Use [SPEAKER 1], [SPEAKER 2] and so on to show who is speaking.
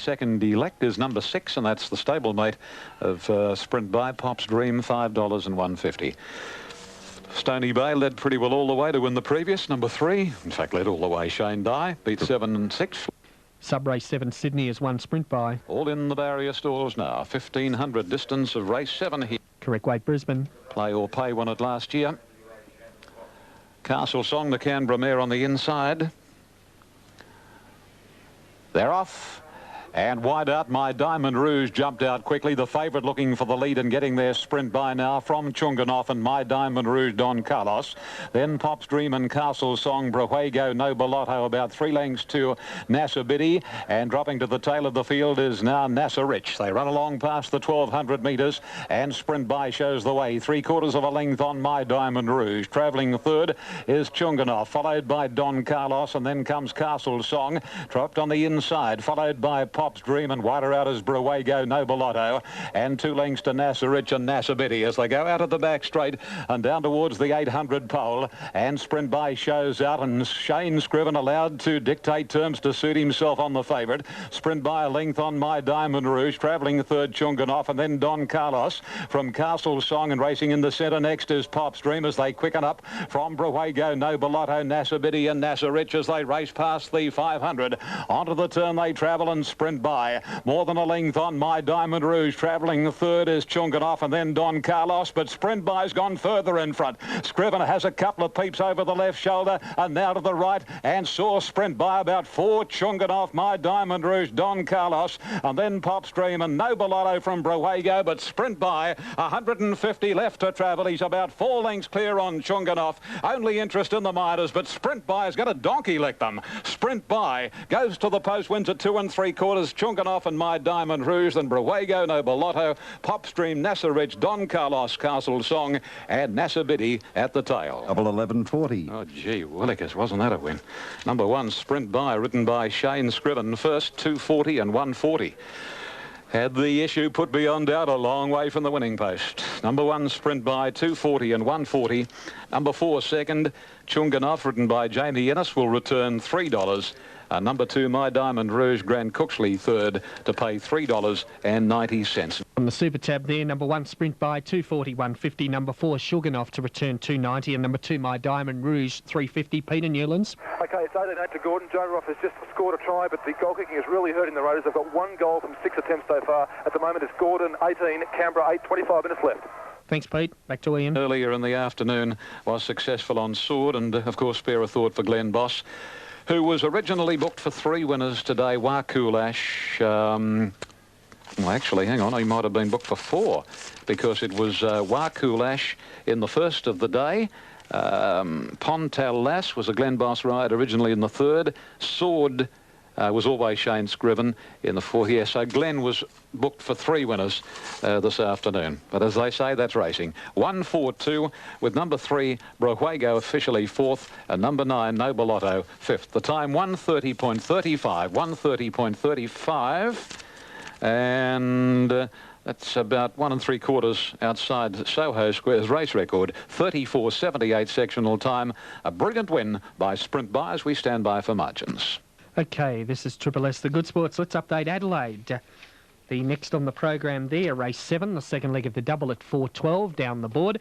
[SPEAKER 1] Second elect is number 6, and that's the stablemate of Sprint By, Pop's Dream, $5 and $1.50. Stony Bay led pretty well all the way to win the previous. Number 3, in fact, led all the way. Shane Dye beat 7 and 6.
[SPEAKER 2] Sub-race 7 Sydney has won Sprint By.
[SPEAKER 1] All in the barrier stalls now. 1,500 distance of race 7 here.
[SPEAKER 2] Correct weight Brisbane.
[SPEAKER 1] Play or Pay won it last year. Castle Song, the Canberra mare on the inside. They're off. And wide out, My Diamond Rouge jumped out quickly. The favourite looking for the lead and getting their Sprint By now from Chunganoff and My Diamond Rouge, Don Carlos. Then Pop's Dream and Castle Song, Brahuego, No Bellotto, about 3 lengths to Nasser Biddy. And dropping to the tail of the field is now Nasser Rich. They run along past the 1,200 metres and Sprint By shows the way. 3/4 of a length on My Diamond Rouge. Travelling third is Chunganoff, followed by Don Carlos, and then comes Castle Song. Dropped on the inside, followed by Pop's Dream, and wider out as Brahuego, No Bellotto, and 2 lengths to Nasser Rich and Nasser Biddy as they go out of the back straight and down towards the 800 pole. And Sprint By shows out, and Shane Scriven allowed to dictate terms to suit himself on the favourite. Sprint By a length on My Diamond Rouge, travelling third Chunganoff, and then Don Carlos from Castle Song, and racing in the centre next is Pop's Dream as they quicken up from Brahuego, No Bellotto, Nasser Biddy and Nasser Rich as they race past the 500. Onto the turn they travel, and Sprint By more than a length on My Diamond Rouge. Travelling third is Chunganoff and then Don Carlos, but Sprint By's gone further in front. Scriven has a couple of peeps over the left shoulder and now to the right, and saw Sprint By about 4. Chunganoff, My Diamond Rouge, Don Carlos, and then Pop's Dream and No Bellotto from Brahuego, but Sprint By 150 left to travel. He's about 4 lengths clear on Chunganoff. Only interest in the minors, but Sprint By's got a donkey lick them. Sprint By goes to the post, wins at 2 3/4. Chunganoff and My Diamond Rouge, then Brahuego, No Bellotto, Pop's Dream, Nasser Rich, Don Carlos, Castle Song, and Nasser Biddy at the tail.
[SPEAKER 3] Double 11.40.
[SPEAKER 1] Oh, gee willikers, wasn't that a win? Number 1, Sprint By, ridden by Shane Scriven, first 240 and 140. Had the issue put beyond doubt, a long way from the winning post. Number 1, Sprint By, 240 and 140. Number 4, second, Chunganoff, ridden by Jamie Ennis, will return $3. Number 2, My Diamond Rouge, Grant Cooksley, third, to pay $3.90.
[SPEAKER 2] On the super tab there, number 1, Sprint By, 240, 150. Number 4, Chunganoff to return $2.90. And number 2, My Diamond Rouge, $3.50. Peter Newlands.
[SPEAKER 4] OK, it's 18-8 to Gordon. Joe Roth has just scored a try, but the goal kicking is really hurting the Raiders. They've got 1 goal from 6 attempts so far. At the moment, it's Gordon 18, Canberra 8, 25 minutes left.
[SPEAKER 2] Thanks, Pete. Back to Ian.
[SPEAKER 1] Earlier in the afternoon was successful on Sword, and of course, spare a thought for Glenn Boss, who was originally booked for 3 winners today. Wakulash, well, actually, hang on, he might have been booked for 4, because it was Wakulash in the first of the day. Pontal Lass was a Glen Boss ride originally in the 3rd. Sword was always Shane Scriven in the 4th. Yeah, so Glenn was booked for 3 winners this afternoon. But as they say, that's racing. 1-4-2 with number 3, Brahuego, officially 4th, and number 9, No Bellotto, 5th. The time, 1:30.35. 1:30.35. And that's about 1 3/4 outside Soho Square's race record. 34.78 sectional time. A brilliant win by Sprint By as we stand by for margins.
[SPEAKER 2] OK, this is Triple S, the Good Sports. Let's update Adelaide. The next on the program there, race 7, the second leg of the double at 4:12 down the board.